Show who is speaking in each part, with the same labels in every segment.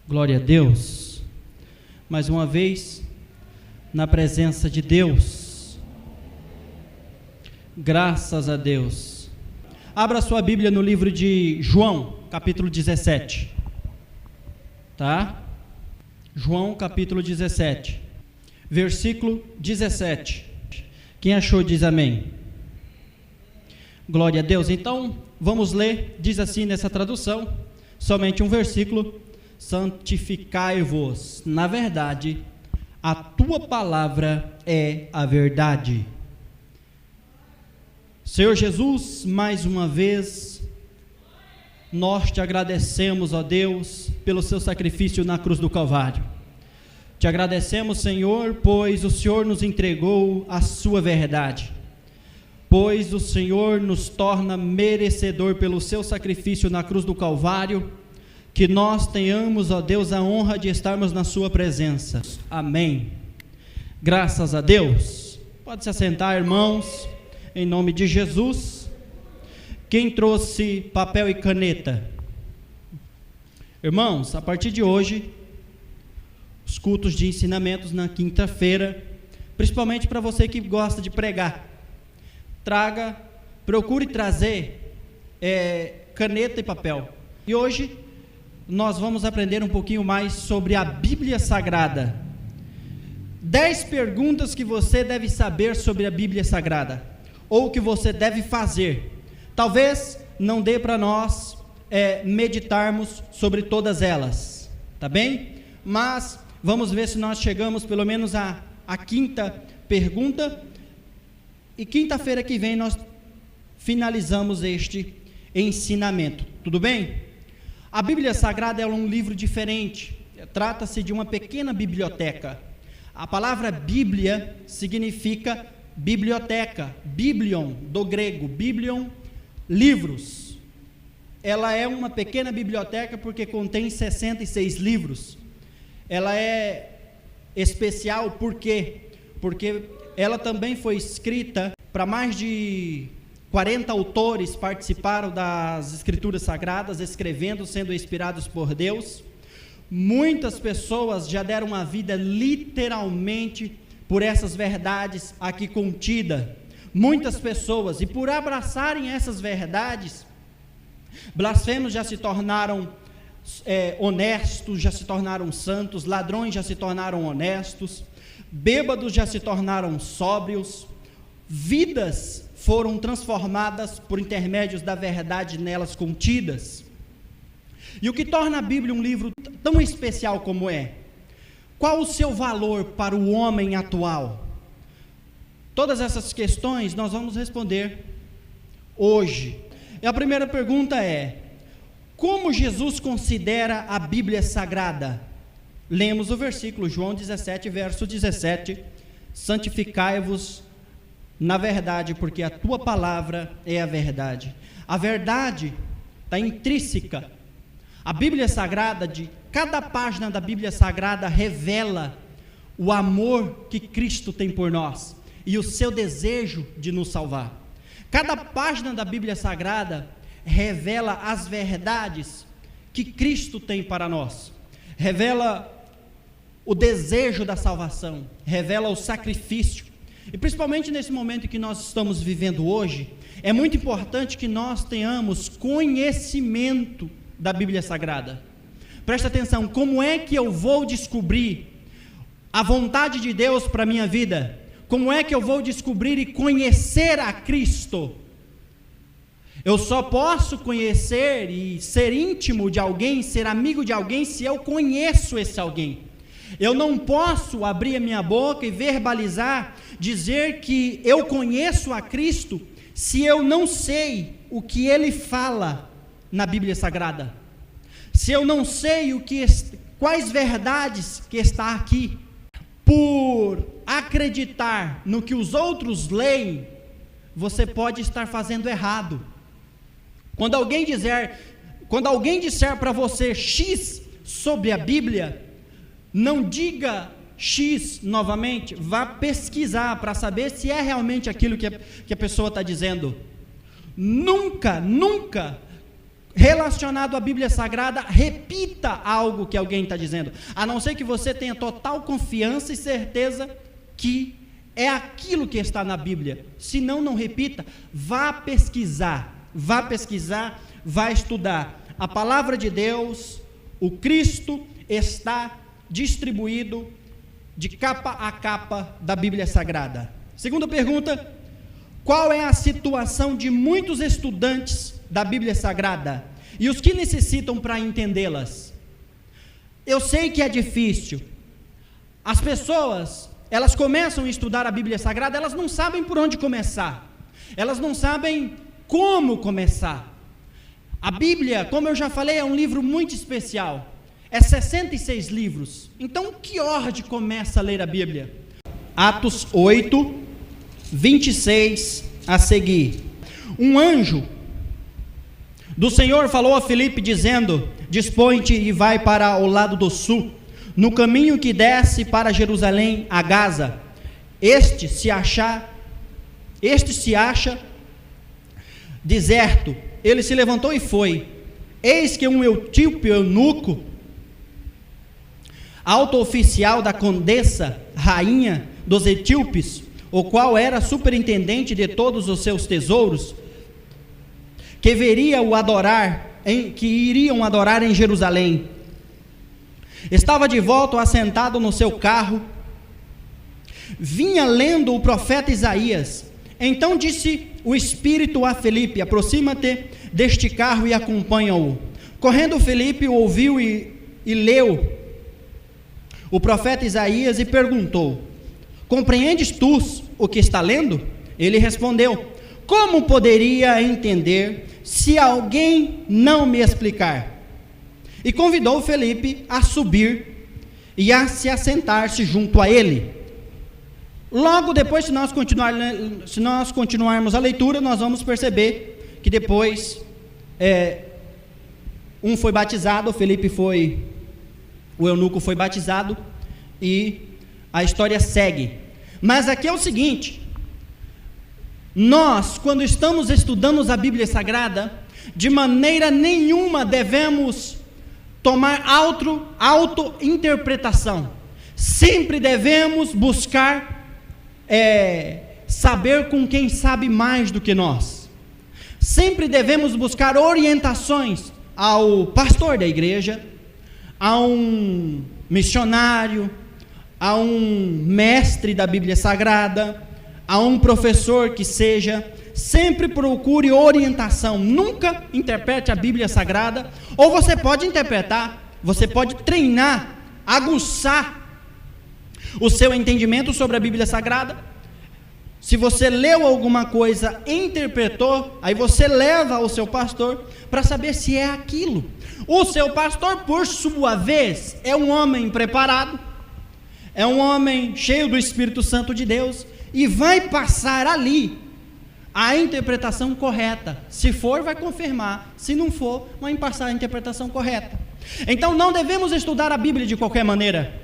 Speaker 1: Glória a Deus. Mais uma vez, na presença de Deus. Graças a Deus. Abra sua Bíblia no livro de João, capítulo 17. Tá? João, capítulo 17. Versículo 17. Quem achou diz amém. Glória a Deus. Então, vamos ler, diz assim nessa tradução, somente um versículo: santificai-vos na verdade, a tua palavra é a verdade. Senhor Jesus, mais uma vez, nós te agradecemos, ó Deus, pelo seu sacrifício na cruz do Calvário. Te agradecemos, Senhor, pois o Senhor nos entregou a sua verdade. Pois o Senhor nos torna merecedor pelo seu sacrifício na cruz do Calvário, que nós tenhamos, ó Deus, a honra de estarmos na sua presença. Amém. Graças a Deus. Pode se assentar, irmãos, em nome de Jesus. Quem trouxe papel e caneta? Irmãos, a partir de hoje, os cultos de ensinamentos na quinta-feira, principalmente para você que gosta de pregar, procure trazer caneta e papel. E hoje nós vamos aprender um pouquinho mais sobre a Bíblia Sagrada. 10 perguntas que você deve saber sobre a Bíblia Sagrada, ou que você deve fazer. Talvez não dê para nós meditarmos sobre todas elas, tá bem? Mas vamos ver se nós chegamos pelo menos à quinta pergunta, e quinta-feira que vem nós finalizamos este ensinamento, tudo bem? A Bíblia Sagrada é um livro diferente, trata-se de uma pequena biblioteca. A palavra Bíblia significa biblioteca, biblion, do grego, biblion, livros. Ela é uma pequena biblioteca porque contém 66 livros. Ela é especial por quê? Porque ela também foi escrita para mais de 40 autores participaram das Escrituras Sagradas, escrevendo, sendo inspirados por Deus. Muitas pessoas já deram a vida literalmente por essas verdades aqui contidas. Muitas pessoas, e por abraçarem essas verdades, blasfemos já se tornaram honestos, já se tornaram santos, ladrões já se tornaram honestos, bêbados já se tornaram sóbrios, vidas foram transformadas por intermédios da verdade nelas contidas. E o que torna a Bíblia um livro tão especial como é? Qual o seu valor para o homem atual? Todas essas questões nós vamos responder hoje. E a primeira pergunta é: como Jesus considera a Bíblia Sagrada? Lemos o versículo, João 17, verso 17: santificai-vos na verdade, porque a tua palavra é a verdade. A verdade está intrínseca. A Bíblia Sagrada, de cada página da Bíblia Sagrada revela o amor que Cristo tem por nós e o seu desejo de nos salvar. Cada página da Bíblia Sagrada revela as verdades que Cristo tem para nós, revela o desejo da salvação, revela o sacrifício. E principalmente nesse momento que nós estamos vivendo hoje, é muito importante que nós tenhamos conhecimento da Bíblia Sagrada. Presta atenção, como é que eu vou descobrir a vontade de Deus para a minha vida? Como é que eu vou descobrir e conhecer a Cristo? Eu só posso conhecer e ser íntimo de alguém, ser amigo de alguém, se eu conheço esse alguém. Eu não posso abrir a minha boca e verbalizar, dizer que eu conheço a Cristo, se eu não sei o que Ele fala na Bíblia Sagrada. Se eu não sei quais verdades que está aqui. Por acreditar no que os outros leem, você pode estar fazendo errado. Quando alguém disser para você X sobre a Bíblia, não diga X novamente, vá pesquisar para saber se é realmente aquilo que a pessoa está dizendo. Nunca relacionado à Bíblia Sagrada, repita algo que alguém está dizendo, a não ser que você tenha total confiança e certeza que é aquilo que está na Bíblia. Se não, não repita. Vá pesquisar, vá estudar. A palavra de Deus, o Cristo, está distribuído de capa a capa da Bíblia Sagrada. Segunda pergunta: qual é a situação de muitos estudantes da Bíblia Sagrada e os que necessitam para entendê-las? Eu sei que é difícil. As pessoas, elas começam a estudar a Bíblia Sagrada, elas não sabem por onde começar, elas não sabem como começar. A Bíblia, como eu já falei, é um livro muito especial, é 66 livros, então que ordem começa a ler a Bíblia? Atos 8, 26 a seguir. Um anjo do Senhor falou a Filipe dizendo: dispõe-te e vai para o lado do sul, no caminho que desce para Jerusalém a Gaza. Este se acha deserto. Ele se levantou e foi. Eis que um etíope eunuco, alto oficial da condessa, rainha dos etíopes, o qual era superintendente de todos os seus tesouros, que iriam adorar em Jerusalém, estava de volta assentado no seu carro, vinha lendo o profeta Isaías. Então disse o Espírito a Filipe: aproxima-te deste carro e acompanha-o. Correndo Filipe o ouviu e leu o profeta Isaías e perguntou: compreendes tu o que está lendo? Ele respondeu: como poderia entender se alguém não me explicar? E convidou Filipe a subir e a se assentar-se junto a ele. Logo depois, se nós continuarmos a leitura, nós vamos perceber que depois um foi batizado, o eunuco foi batizado e a história segue. Mas aqui é o seguinte: nós, quando estamos estudando a Bíblia Sagrada, de maneira nenhuma devemos tomar auto-interpretação. Sempre devemos buscar saber com quem sabe mais do que nós. Sempre devemos buscar orientações ao pastor da igreja, a um missionário, a um mestre da Bíblia Sagrada, a um professor que seja. Sempre procure orientação. Nunca interprete a Bíblia Sagrada. Ou você pode interpretar, você pode treinar, aguçar o seu entendimento sobre a Bíblia Sagrada. Se você leu alguma coisa, interpretou, aí você leva ao seu pastor para saber se é aquilo. O seu pastor, por sua vez, é um homem preparado, é um homem cheio do Espírito Santo de Deus, e vai passar ali a interpretação correta. Se for, vai confirmar; se não for, vai passar a interpretação correta. Então não devemos estudar a Bíblia de qualquer maneira.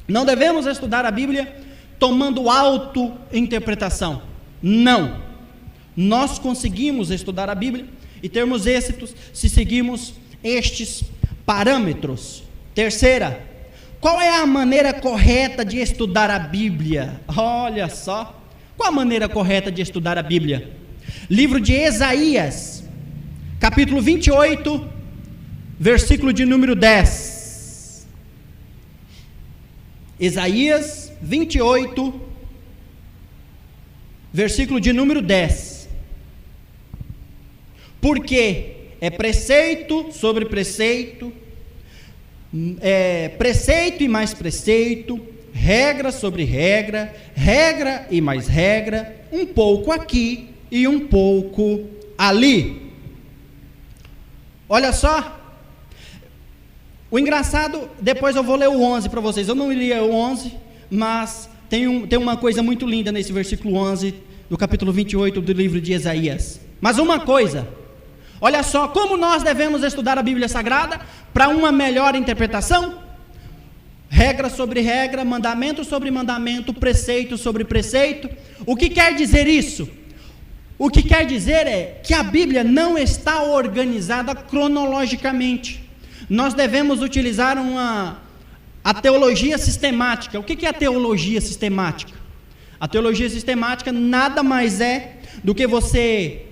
Speaker 1: Não devemos estudar a Bíblia tomando auto-interpretação. Não. Nós conseguimos estudar a Bíblia e termos êxitos se seguirmos estes parâmetros. Terceira: qual é a maneira correta de estudar a Bíblia? Olha só, qual a maneira correta de estudar a Bíblia? Livro de Isaías, capítulo 28, versículo de número 10. Isaías 28, versículo de número 10. Porque é preceito sobre preceito, preceito e mais preceito, regra sobre regra, regra e mais regra, um pouco aqui e um pouco ali. Olha só. O engraçado, depois eu vou ler o 11 para vocês. Eu não lia o 11, mas tem uma coisa muito linda nesse versículo 11 do capítulo 28 do livro de Isaías. Mas uma coisa, olha só como nós devemos estudar a Bíblia Sagrada para uma melhor interpretação. Regra sobre regra, mandamento sobre mandamento, preceito sobre preceito. O que quer dizer isso? O que quer dizer é que a Bíblia não está organizada cronologicamente. Nós devemos utilizar a teologia sistemática. O que é a teologia sistemática? A teologia sistemática nada mais é do que você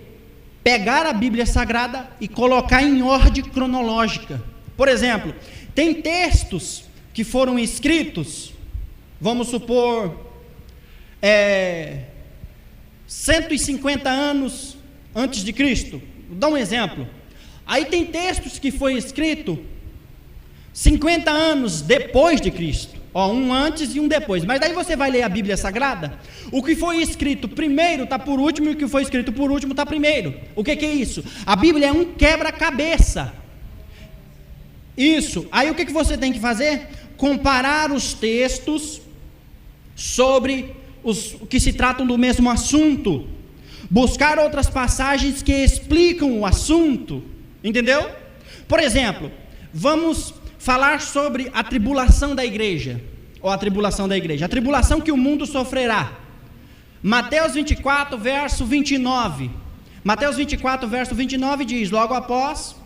Speaker 1: pegar a Bíblia Sagrada e colocar em ordem cronológica. Por exemplo, tem textos que foram escritos, vamos supor, 150 anos antes de Cristo. Vou dar um exemplo. Aí tem textos que foi escrito 50 anos depois de Cristo. Um antes e um depois. Mas daí você vai ler a Bíblia Sagrada, o que foi escrito primeiro está por último, e o que foi escrito por último está primeiro. O que é isso? A Bíblia é um quebra-cabeça. Isso. Aí o que você tem que fazer? Comparar os textos sobre os que se tratam do mesmo assunto. Buscar outras passagens que explicam o assunto. Entendeu? Por exemplo, vamos falar sobre a tribulação da igreja, ou a tribulação da igreja, a tribulação que o mundo sofrerá. Mateus 24, verso 29. Mateus 24, verso 29 diz: logo após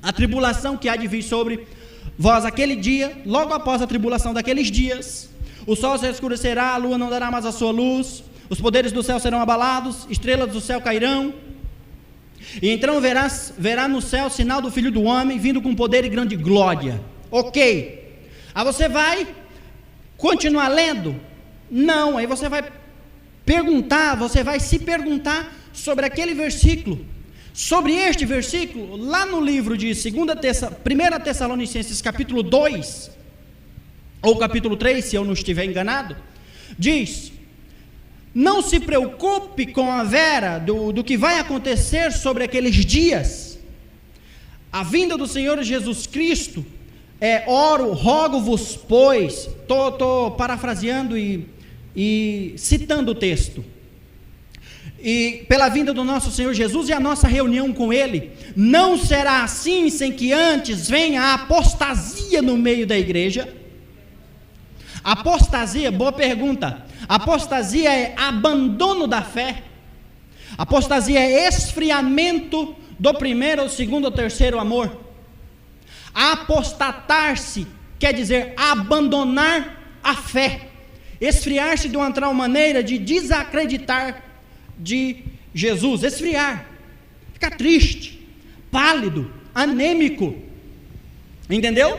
Speaker 1: a tribulação que há de vir sobre vós aquele dia, logo após a tribulação daqueles dias, o sol se escurecerá, a lua não dará mais a sua luz, os poderes do céu serão abalados, estrelas do céu cairão, e então verá no céu o sinal do Filho do Homem, vindo com poder e grande glória. Ok. Aí você vai continuar lendo? Não, aí você vai se perguntar sobre aquele versículo, sobre este versículo, lá no livro de 1 Tessalonicenses capítulo 2, ou capítulo 3, se eu não estiver enganado, diz: não se preocupe com a vera do que vai acontecer sobre aqueles dias. A vinda do Senhor Jesus Cristo, rogo-vos, pois, estou parafraseando e citando o texto, e pela vinda do nosso Senhor Jesus e a nossa reunião com Ele, não será assim sem que antes venha a apostasia no meio da igreja. Apostasia, boa pergunta. Apostasia é abandono da fé. Apostasia é esfriamento do primeiro, ou segundo, ou terceiro amor. Apostatar-se quer dizer abandonar a fé, esfriar-se de uma tal maneira de desacreditar de Jesus, esfriar, ficar triste, pálido, anêmico, entendeu?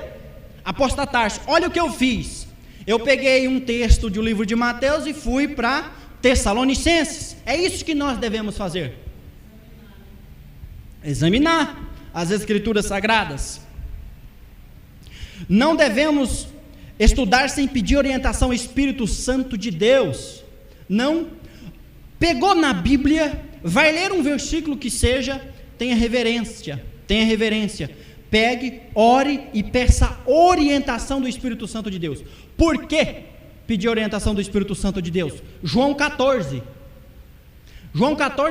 Speaker 1: Apostatar-se. Olha o que eu fiz. Eu peguei um texto do livro de Mateus e fui para Tessalonicenses. É isso que nós devemos fazer. Examinar as Escrituras Sagradas. Não devemos estudar sem pedir orientação ao Espírito Santo de Deus. Não. Pegou na Bíblia, vai ler um versículo que seja, tenha reverência. Pegue, ore e peça orientação do Espírito Santo de Deus. Por que pedir orientação do Espírito Santo de Deus? João 14,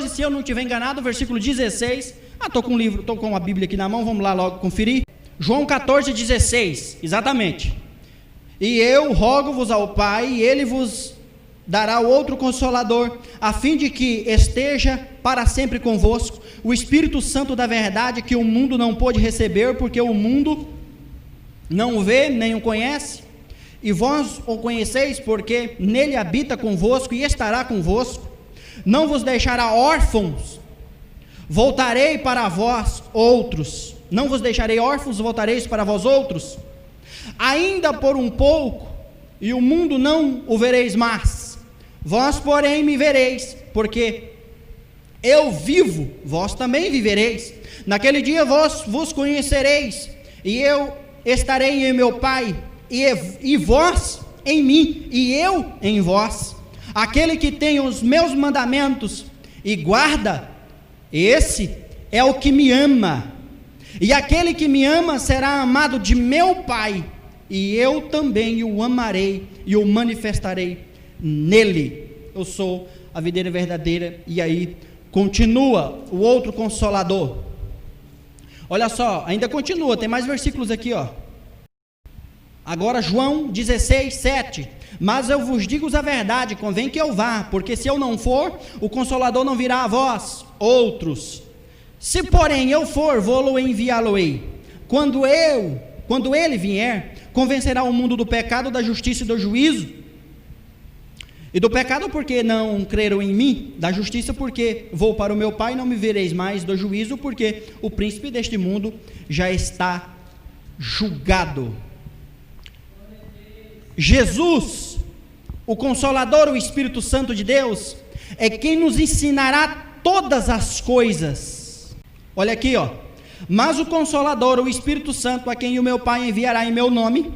Speaker 1: se eu não estiver enganado, versículo 16. Estou com a Bíblia aqui na mão, vamos lá logo conferir. João 14, 16, exatamente. E eu rogo-vos ao Pai, e Ele vos dará outro Consolador, a fim de que esteja para sempre convosco, o Espírito Santo da verdade, que o mundo não pôde receber, porque o mundo não o vê, nem o conhece, e vós o conheceis, porque nele habita convosco e estará convosco. Não vos deixará órfãos, voltarei para vós outros. Não vos deixarei órfãos, voltareis para vós outros. Ainda por um pouco, e o mundo não o vereis mais. Vós, porém, me vereis, porque eu vivo, vós também vivereis. Naquele dia vós vos conhecereis, e eu estarei em meu Pai, e vós em mim, e eu em vós. Aquele que tem os meus mandamentos e guarda, esse é o que me ama. E aquele que me ama será amado de meu Pai, e eu também o amarei e o manifestarei nele. Eu sou a videira verdadeira. E aí continua o outro Consolador. Olha só, ainda continua, tem mais versículos aqui, ó. Agora João 16, 7. Mas eu vos digo a verdade, convém que eu vá, porque se eu não for, o Consolador não virá a vós, outros. Se porém eu for, vou-lo enviá-lo-ei. Quando ele vier, convencerá o mundo do pecado, da justiça e do juízo. E do pecado porque não creram em mim, da justiça porque vou para o meu Pai e não me vereis mais, do juízo porque o príncipe deste mundo já está julgado. Jesus, o Consolador, o Espírito Santo de Deus, é quem nos ensinará todas as coisas. Olha aqui, ó. Mas o Consolador, o Espírito Santo, a quem o meu Pai enviará em meu nome,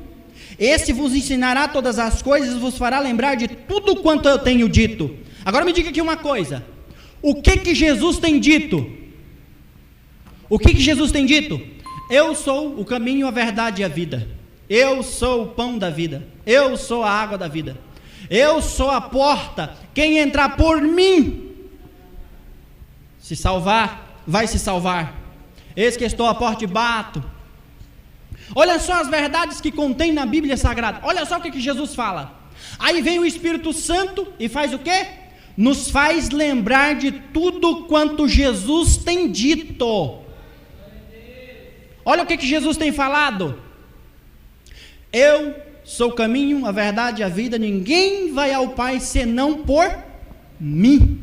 Speaker 1: esse vos ensinará todas as coisas, vos fará lembrar de tudo quanto eu tenho dito. Agora me diga aqui uma coisa: o que Jesus tem dito? O que Jesus tem dito? Eu sou o caminho, a verdade e a vida. Eu sou o pão da vida. Eu sou a água da vida. Eu sou a porta. Quem entrar por mim se salvar, vai se salvar. Eis que estou à porta e bato. Olha só as verdades que contém na Bíblia Sagrada. Olha só o que Jesus fala. Aí vem o Espírito Santo e faz o quê? Nos faz lembrar de tudo quanto Jesus tem dito. Olha o que Jesus tem falado. Eu sou o caminho, a verdade e a vida. Ninguém vai ao Pai senão por mim.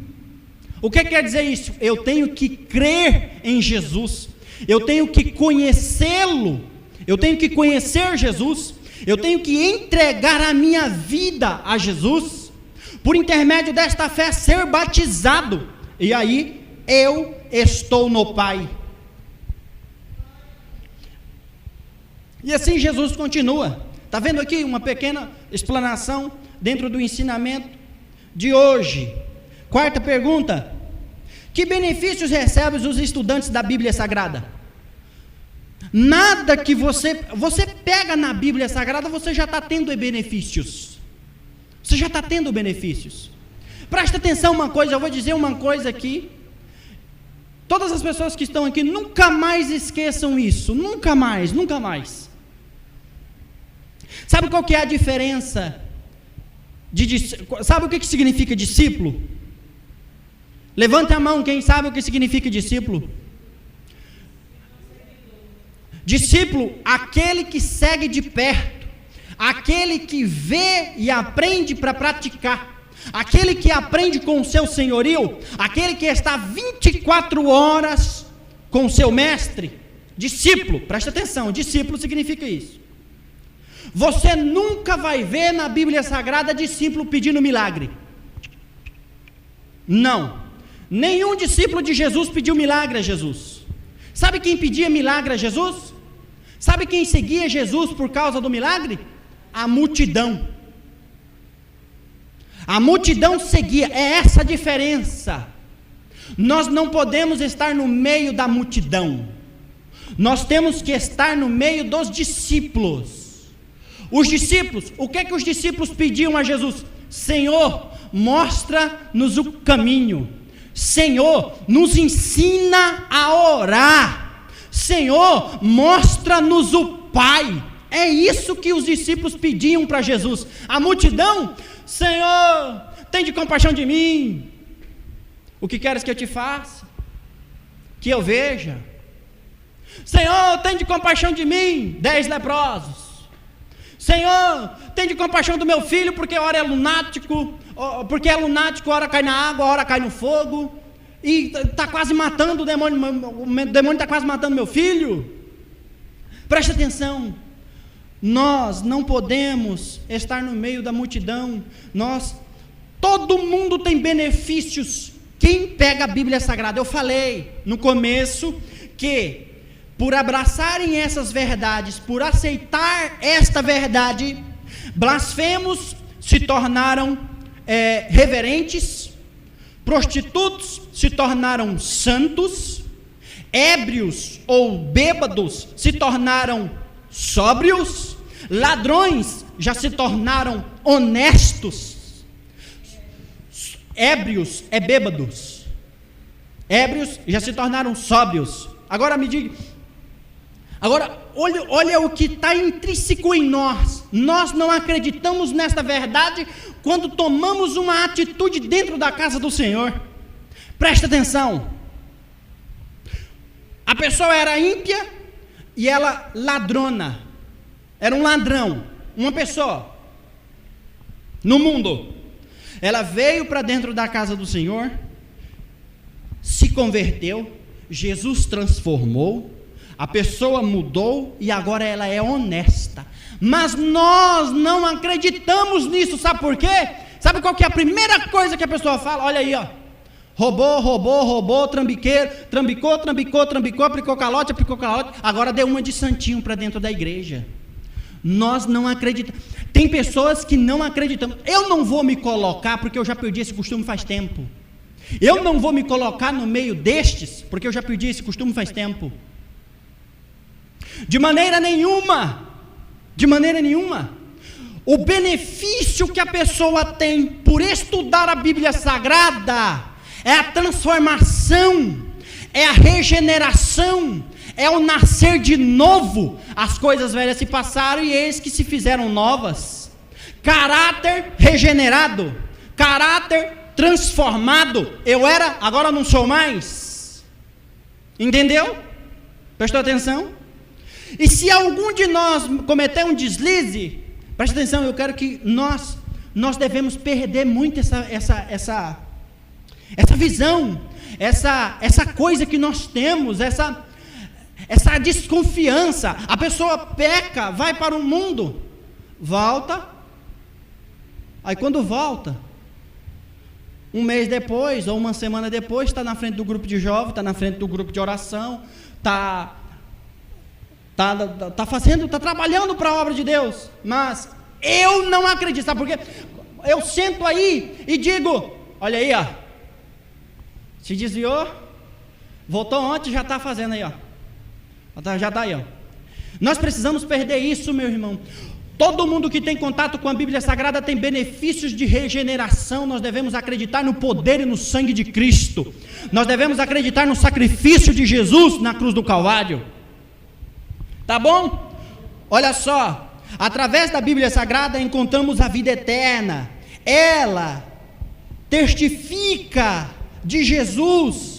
Speaker 1: O que quer dizer isso? Eu tenho que crer em Jesus. Eu tenho que conhecê-lo. Eu tenho que conhecer Jesus, eu tenho que entregar a minha vida a Jesus, por intermédio desta fé ser batizado, e aí eu estou no Pai. E assim Jesus continua. Está vendo aqui uma pequena explanação dentro do ensinamento de hoje. Quarta pergunta: que benefícios recebem os estudantes da Bíblia Sagrada? Nada que você pega na Bíblia Sagrada, você já está tendo benefícios. Você já está tendo benefícios. Presta atenção uma coisa, eu vou dizer uma coisa aqui. Todas as pessoas que estão aqui, nunca mais esqueçam isso. Nunca mais, nunca mais. Sabe qual que é a diferença? Sabe o que significa discípulo? Levante a mão quem sabe o que significa discípulo. Discípulo, aquele que segue de perto, aquele que vê e aprende para praticar, aquele que aprende com o seu senhorio, aquele que está 24 horas com o seu mestre. Discípulo, presta atenção, discípulo significa isso. Você nunca vai ver na Bíblia Sagrada discípulo pedindo milagre. Não, nenhum discípulo de Jesus pediu milagre a Jesus. Sabe quem pedia milagre a Jesus? Sabe quem seguia Jesus por causa do milagre? A multidão. A multidão seguia, é essa a diferença. Nós não podemos estar no meio da multidão. Nós temos que estar no meio dos discípulos. Os discípulos, o que os discípulos pediam a Jesus? Senhor, mostra-nos o caminho. Senhor, nos ensina a orar. Senhor, mostra-nos o Pai. É isso que os discípulos pediam para Jesus. A multidão: Senhor, tem compaixão de mim. O que queres que eu te faça? Que eu veja. Senhor, tem compaixão de mim. 10 leprosos. Senhor, tem compaixão do meu filho, porque ora é lunático, ora cai na água, ora cai no fogo, e está quase matando o demônio está quase matando meu filho. Preste atenção, nós não podemos estar no meio da multidão. Todo mundo tem benefícios. Quem pega a Bíblia Sagrada, eu falei no começo que por abraçarem essas verdades, por aceitar esta verdade, blasfemos se tornaram reverentes, prostitutos se tornaram santos, ébrios ou bêbados se tornaram sóbrios, ladrões já se tornaram honestos. Ébrios é bêbados, ébrios já se tornaram sóbrios. Agora me diga, Agora, olha o que está intrínseco em nós. Nós não acreditamos nesta verdade quando tomamos uma atitude dentro da casa do Senhor. Presta atenção. A pessoa era ímpia e ela ladrona. Era um ladrão, uma pessoa no mundo. Ela veio para dentro da casa do Senhor, se converteu, Jesus transformou, a pessoa mudou e agora ela é honesta. Mas nós não acreditamos nisso, sabe por quê? Sabe qual que é a primeira coisa que a pessoa fala? Olha aí, ó. Roubou, trambiqueiro, trambicou, aplicou calote, agora deu uma de santinho para dentro da igreja. Nós não acreditamos. Tem pessoas que não acreditam. Eu não vou me colocar, porque eu já perdi esse costume faz tempo. Eu não vou me colocar no meio destes, porque eu já perdi esse costume faz tempo. De maneira nenhuma. O benefício que a pessoa tem por estudar a Bíblia Sagrada é a transformação, é a regeneração, é o nascer de novo. As coisas velhas se passaram e eis que se fizeram novas. Caráter regenerado, caráter transformado. Eu era, agora não sou mais. Entendeu? Prestou atenção? E se algum de nós cometer um deslize, preste atenção, eu quero que nós devemos perder muito essa visão, essa coisa que nós temos, essa desconfiança. A pessoa peca, vai para o mundo, volta, aí quando volta, um mês depois, ou uma semana depois, está na frente do grupo de jovens, está na frente do grupo de oração, está trabalhando para a obra de Deus. Mas eu não acredito, sabe por quê? Eu sento aí e digo, olha aí, ó, se desviou, voltou ontem, já está fazendo aí, ó, já está aí, ó. Nós precisamos perder isso, meu irmão. Todo mundo que tem contato com a Bíblia Sagrada tem benefícios de regeneração. Nós devemos acreditar no poder e no sangue de Cristo. Nós devemos acreditar no sacrifício de Jesus na cruz do Calvário. Tá bom? Olha só, através da Bíblia Sagrada encontramos a vida eterna. Ela testifica de Jesus.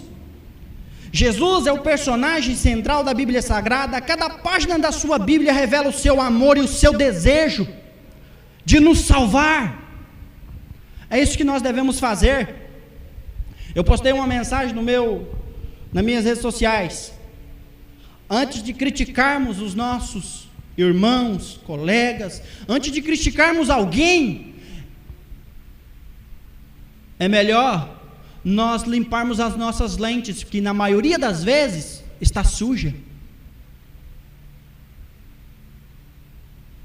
Speaker 1: Jesus é o personagem central da Bíblia Sagrada. Cada página da sua Bíblia revela o seu amor e o seu desejo de nos salvar. É isso que nós devemos fazer. Eu postei uma mensagem nas minhas redes sociais. Antes de criticarmos os nossos irmãos, colegas, antes de criticarmos alguém, é melhor nós limparmos as nossas lentes, que na maioria das vezes está suja.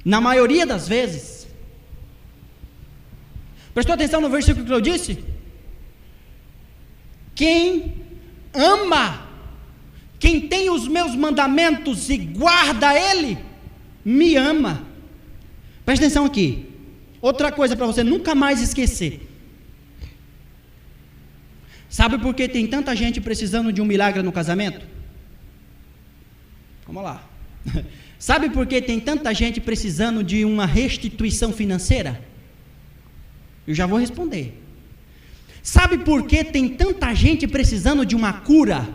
Speaker 1: Na maioria das vezes. Prestou atenção no versículo que eu disse? Quem ama, quem tem os meus mandamentos e guarda ele, me ama. Presta atenção aqui. Outra coisa para você nunca mais esquecer. Sabe por que tem tanta gente precisando de um milagre no casamento? Vamos lá. Sabe por que tem tanta gente precisando de uma restituição financeira? Eu já vou responder. Sabe por que tem tanta gente precisando de uma cura?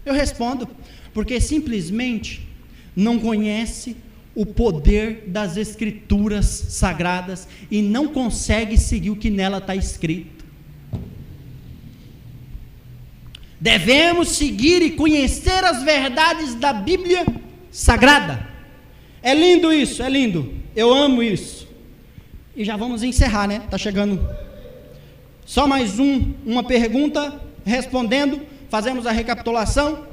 Speaker 1: Eu respondo, porque simplesmente não conhece o poder das Escrituras Sagradas e não consegue seguir o que nela está escrito. Devemos seguir e conhecer as verdades da Bíblia Sagrada. É lindo isso, é lindo. Eu amo isso. E já vamos encerrar, né? Está chegando. Só mais uma pergunta, respondendo, fazemos a recapitulação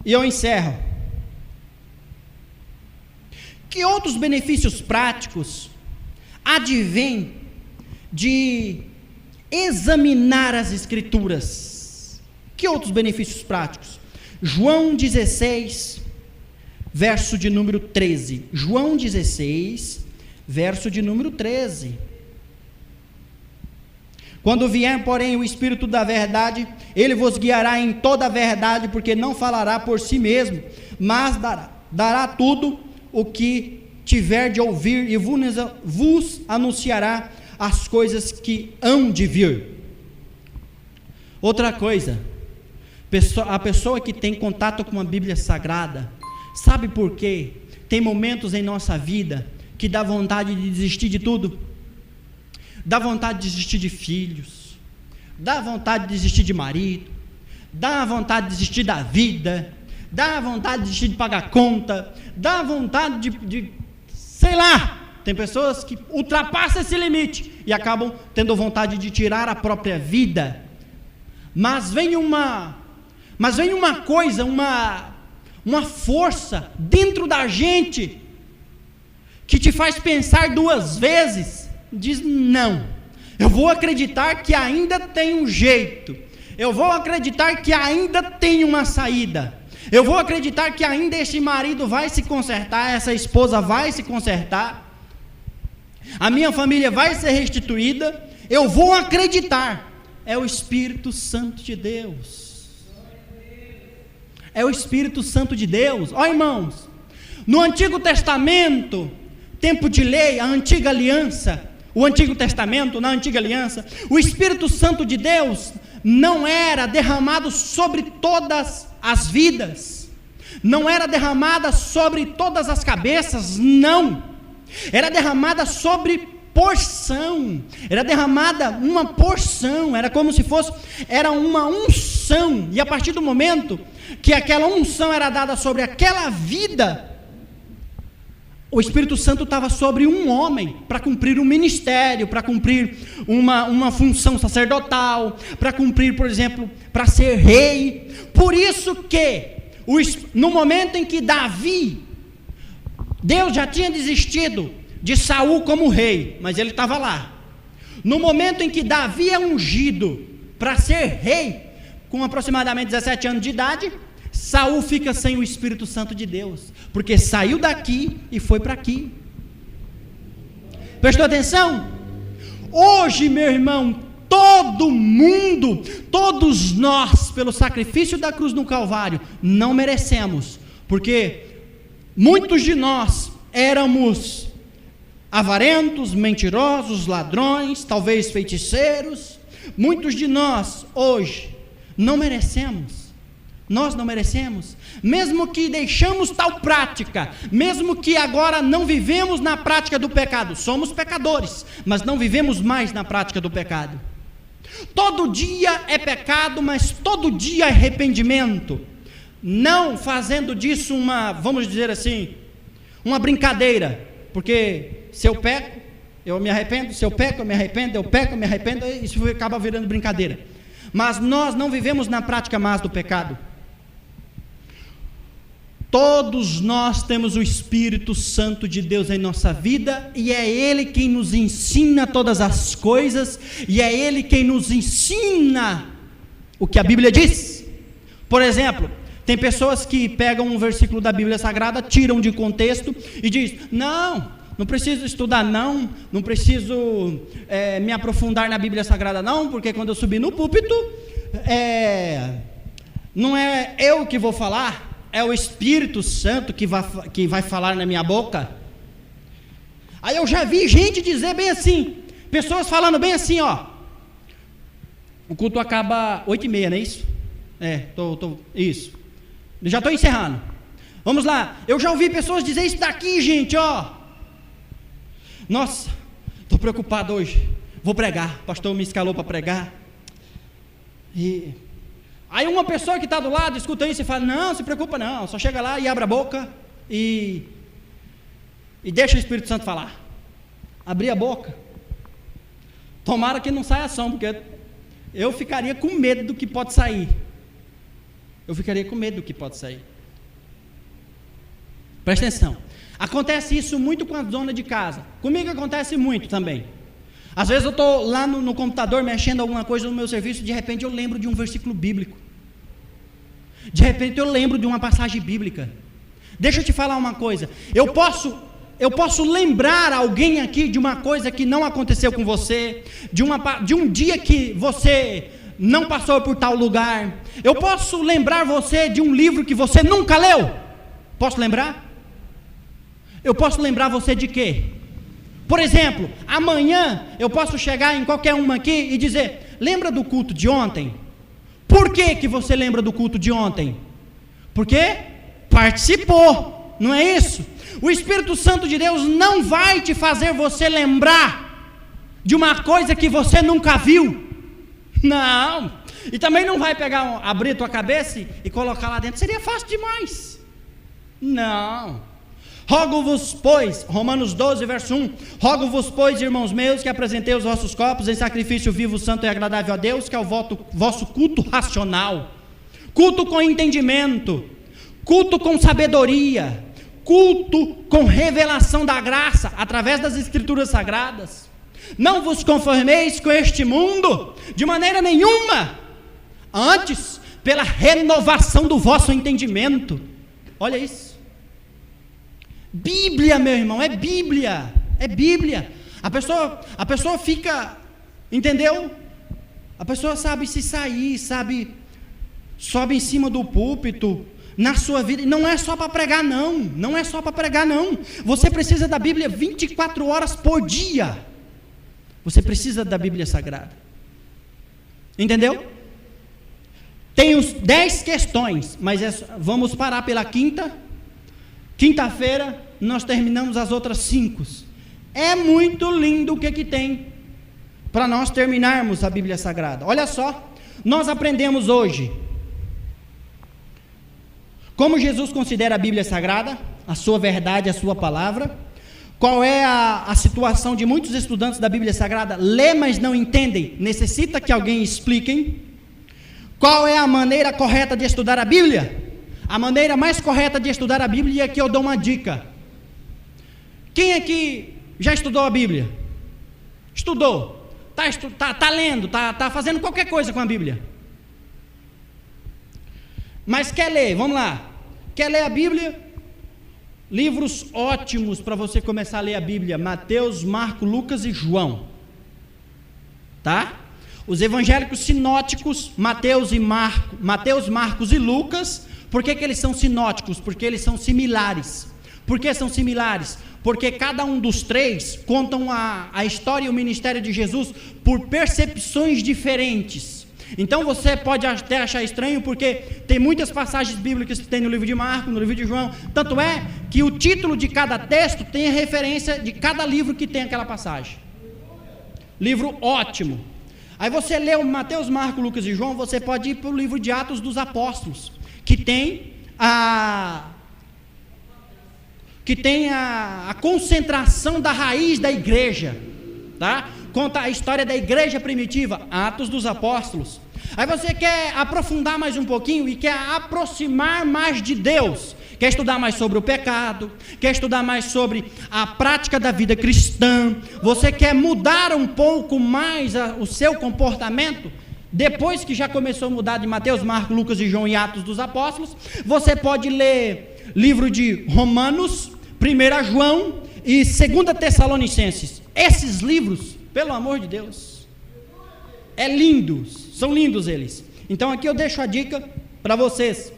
Speaker 1: e eu encerro. Que outros benefícios práticos advêm de examinar as Escrituras? Que outros benefícios práticos? João 16, verso de número 13. João 16, verso de número 13. Quando vier, porém, o Espírito da verdade, ele vos guiará em toda a verdade, porque não falará por si mesmo, mas dará tudo o que tiver de ouvir e vos anunciará as coisas que hão de vir. Outra coisa, a pessoa que tem contato com a Bíblia Sagrada, sabe por quê? Tem momentos em nossa vida que dá vontade de desistir de tudo. Dá vontade de desistir de filhos, dá vontade de desistir de marido, dá vontade de desistir da vida, dá vontade de desistir de pagar conta, dá vontade de sei lá. Tem pessoas que ultrapassam esse limite e acabam tendo vontade de tirar a própria vida. Mas vem uma coisa, uma força dentro da gente que te faz pensar duas vezes. Diz: não, eu vou acreditar que ainda tem um jeito, eu vou acreditar que ainda tem uma saída, eu vou acreditar que ainda este marido vai se consertar, essa esposa vai se consertar, a minha família vai ser restituída, eu vou acreditar. É o Espírito Santo de Deus, é o Espírito Santo de Deus. Ó irmãos, no Antigo Testamento, tempo de lei, a antiga aliança, o Antigo Testamento, na antiga aliança, o Espírito Santo de Deus não era derramado sobre todas as vidas, não era derramada sobre todas as cabeças, não, era derramada sobre porção, era derramada uma porção, era como se fosse, era uma unção, e a partir do momento que aquela unção era dada sobre aquela vida, o Espírito Santo estava sobre um homem, para cumprir um ministério, para cumprir uma função sacerdotal, para cumprir, por exemplo, para ser rei. Por isso que, no momento em que Davi, Deus já tinha desistido de Saul como rei, mas ele estava lá. No momento em que Davi é ungido para ser rei, com aproximadamente 17 anos de idade, Saul fica sem o Espírito Santo de Deus, porque saiu daqui e foi para aqui. Prestou atenção? Hoje, meu irmão, todo mundo, todos nós, pelo sacrifício da cruz no Calvário, não merecemos, porque muitos de nós éramos avarentos, mentirosos, ladrões, talvez feiticeiros. Muitos de nós hoje não merecemos. Nós não merecemos, mesmo que deixamos tal prática, mesmo que agora não vivemos na prática do pecado, somos pecadores, mas não vivemos mais na prática do pecado. Todo dia é pecado, mas todo dia é arrependimento, não fazendo disso vamos dizer assim, uma brincadeira, porque se eu peco, eu me arrependo, se eu peco, eu me arrependo, eu peco, eu me arrependo, isso acaba virando brincadeira. Mas nós não vivemos na prática mais do pecado. Todos nós temos o Espírito Santo de Deus em nossa vida, e é Ele quem nos ensina todas as coisas, e é Ele quem nos ensina o que a Bíblia diz. Por exemplo, tem pessoas que pegam um versículo da Bíblia Sagrada, tiram de contexto e diz: não preciso estudar não preciso me aprofundar na Bíblia Sagrada não, porque quando eu subir no púlpito, não é eu que vou falar, é o Espírito Santo que vai falar na minha boca. Aí eu já vi gente dizer bem assim, pessoas falando bem assim, ó: o culto acaba 8h30, não é isso? Isso, já estou encerrando, vamos lá. Eu já ouvi pessoas dizer isso daqui, gente, ó: nossa, estou preocupado hoje, vou pregar, o pastor me escalou para pregar. E aí uma pessoa que está do lado escuta isso e fala: não, se preocupa não, só chega lá e abre a boca e deixa o Espírito Santo falar. Abrir a boca, tomara que não saia som, porque eu ficaria com medo do que pode sair. Presta atenção, acontece isso muito com a dona de casa, comigo acontece muito também. Às vezes eu estou lá no computador mexendo alguma coisa no meu serviço, de repente eu lembro de um versículo bíblico, de repente eu lembro de uma passagem bíblica. Deixa eu te falar uma coisa, eu posso eu posso lembrar alguém aqui de uma coisa que não aconteceu com você, de um dia que você não passou por tal lugar. Eu posso lembrar você de um livro que você nunca leu. Posso lembrar? Eu posso lembrar você de quê? Por exemplo, amanhã eu posso chegar em qualquer uma aqui e dizer: lembra do culto de ontem? Por que você lembra do culto de ontem? Porque participou, não é isso? O Espírito Santo de Deus não vai te fazer você lembrar de uma coisa que você nunca viu. Não. E também não vai abrir tua cabeça e colocar lá dentro. Seria fácil demais. Não. Rogo-vos, pois, Romanos 12, verso 1, rogo-vos, pois, irmãos meus, que apresentei os vossos corpos em sacrifício vivo, santo e agradável a Deus, que é o vosso culto racional, culto com entendimento, culto com sabedoria, culto com revelação da graça, através das escrituras sagradas. Não vos conformeis com este mundo, de maneira nenhuma, antes, pela renovação do vosso entendimento. Olha isso. Bíblia, meu irmão, é Bíblia, é Bíblia. A pessoa fica, entendeu? A pessoa sabe se sair, sobe em cima do púlpito, na sua vida, não é só para pregar não é só para pregar não, você precisa da Bíblia 24 horas por dia, você precisa da Bíblia Sagrada, entendeu? Tem os 10 questões, mas vamos parar pela quinta-feira, nós terminamos as outras 5, é muito lindo o que tem, para nós terminarmos a Bíblia Sagrada. Olha só, nós aprendemos hoje, como Jesus considera a Bíblia Sagrada, a sua verdade, a sua palavra, qual é a situação de muitos estudantes da Bíblia Sagrada, lê mas não entendem, necessita que alguém explique, qual é a maneira correta de estudar a Bíblia? A maneira mais correta de estudar a Bíblia, e aqui eu dou uma dica. Quem aqui já estudou a Bíblia? Estudou? Está lendo, está fazendo qualquer coisa com a Bíblia. Mas quer ler, vamos lá. Quer ler a Bíblia? Livros ótimos para você começar a ler a Bíblia: Mateus, Marcos, Lucas e João. Tá? Os evangélicos sinóticos, Mateus, Marcos e Lucas. Por que eles são sinóticos? Porque eles são similares. Por que são similares? Porque cada um dos três contam a história e o ministério de Jesus por percepções diferentes. Então você pode até achar estranho, porque tem muitas passagens bíblicas que tem no livro de Marcos, no livro de João. Tanto é que o título de cada texto tem a referência de cada livro que tem aquela passagem. Livro ótimo. Aí você lê o Mateus, Marcos, Lucas e João, você pode ir para o livro de Atos dos Apóstolos, que tem a concentração da raiz da igreja, tá? Conta a história da igreja primitiva, Atos dos Apóstolos. Aí você quer aprofundar mais um pouquinho e quer aproximar mais de Deus, quer estudar mais sobre o pecado, quer estudar mais sobre a prática da vida cristã, você quer mudar um pouco mais o seu comportamento, depois que já começou a mudar de Mateus, Marcos, Lucas e João e Atos dos Apóstolos, você pode ler livro de Romanos, 1 João e 2 Tessalonicenses. Esses livros, pelo amor de Deus, são lindos eles. Então aqui eu deixo a dica para vocês.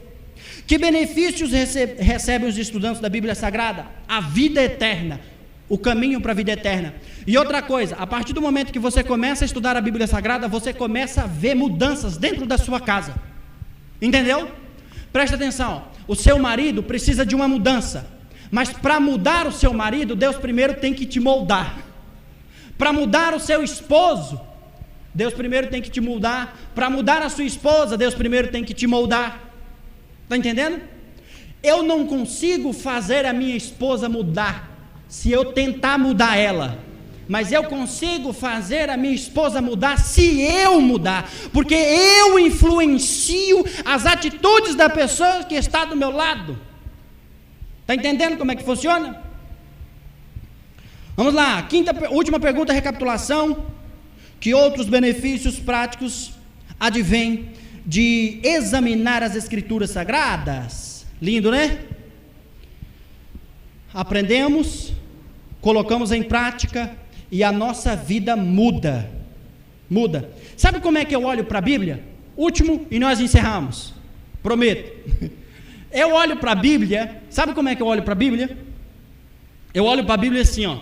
Speaker 1: Que benefícios recebem os estudantes da Bíblia Sagrada? A vida eterna, o caminho para a vida eterna. E outra coisa, a partir do momento que você começa a estudar a Bíblia Sagrada, você começa a ver mudanças dentro da sua casa. Entendeu? Presta atenção, o seu marido precisa de uma mudança, mas para mudar o seu marido, Deus primeiro tem que te moldar. Para mudar o seu esposo, Deus primeiro tem que te moldar. Para mudar a sua esposa, Deus primeiro tem que te moldar. Está entendendo? Eu não consigo fazer a minha esposa mudar se eu tentar mudar ela, mas eu consigo fazer a minha esposa mudar se eu mudar, porque eu influencio as atitudes da pessoa que está do meu lado. Está entendendo como é que funciona? Vamos lá, última pergunta, recapitulação. Que outros benefícios práticos advêm de examinar as Escrituras Sagradas? Lindo, né? Aprendemos colocamos em prática e a nossa vida muda. Muda. Sabe como é que eu olho para a Bíblia? Último, e nós encerramos. Prometo. Eu olho para a Bíblia, sabe como é que eu olho para a Bíblia? Eu olho para a Bíblia assim, ó.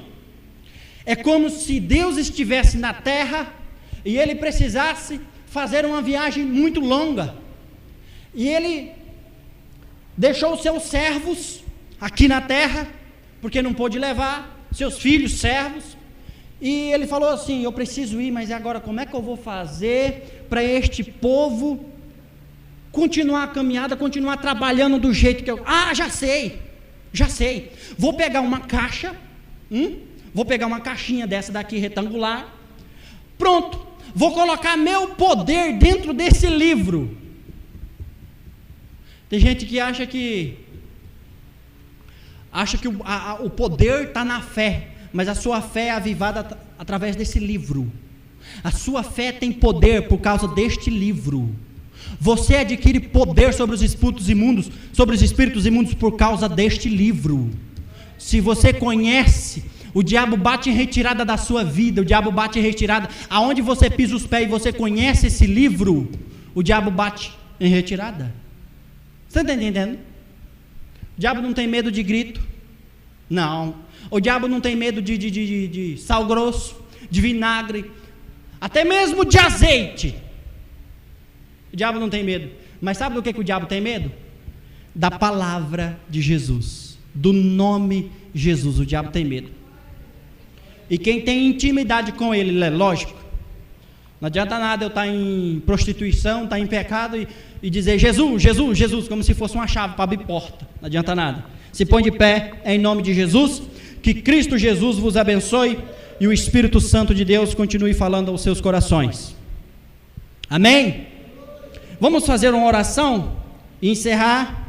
Speaker 1: É como se Deus estivesse na terra e Ele precisasse fazer uma viagem muito longa. E Ele deixou os seus servos aqui na terra, porque não pôde levar, seus filhos, servos. E Ele falou assim: eu preciso ir, mas agora como é que eu vou fazer para este povo continuar a caminhada, continuar trabalhando do jeito que eu... já sei, vou pegar uma caixa, vou pegar uma caixinha dessa daqui retangular, pronto, vou colocar meu poder dentro desse livro. Tem gente que acha que o poder está na fé, mas a sua fé é avivada através desse livro. A sua fé tem poder por causa deste livro. Você adquire poder sobre os espíritos imundos, por causa deste livro. Se você conhece, o diabo bate em retirada da sua vida, o diabo bate em retirada, aonde você pisa os pés e você conhece esse livro, o diabo bate em retirada. Você está entendendo? O diabo não tem medo de grito, não. O diabo não tem medo de sal grosso, de vinagre, até mesmo de azeite. O diabo não tem medo. Mas sabe do que o diabo tem medo? Da palavra de Jesus, do nome Jesus. O diabo tem medo. E quem tem intimidade com ele, lógico, não adianta nada eu estar em prostituição, estar em pecado e dizer Jesus, Jesus, Jesus, como se fosse uma chave para abrir porta. Não adianta nada. Se põe de pé em nome de Jesus. Que Cristo Jesus vos abençoe e o Espírito Santo de Deus continue falando aos seus corações. Amém? Vamos fazer uma oração e encerrar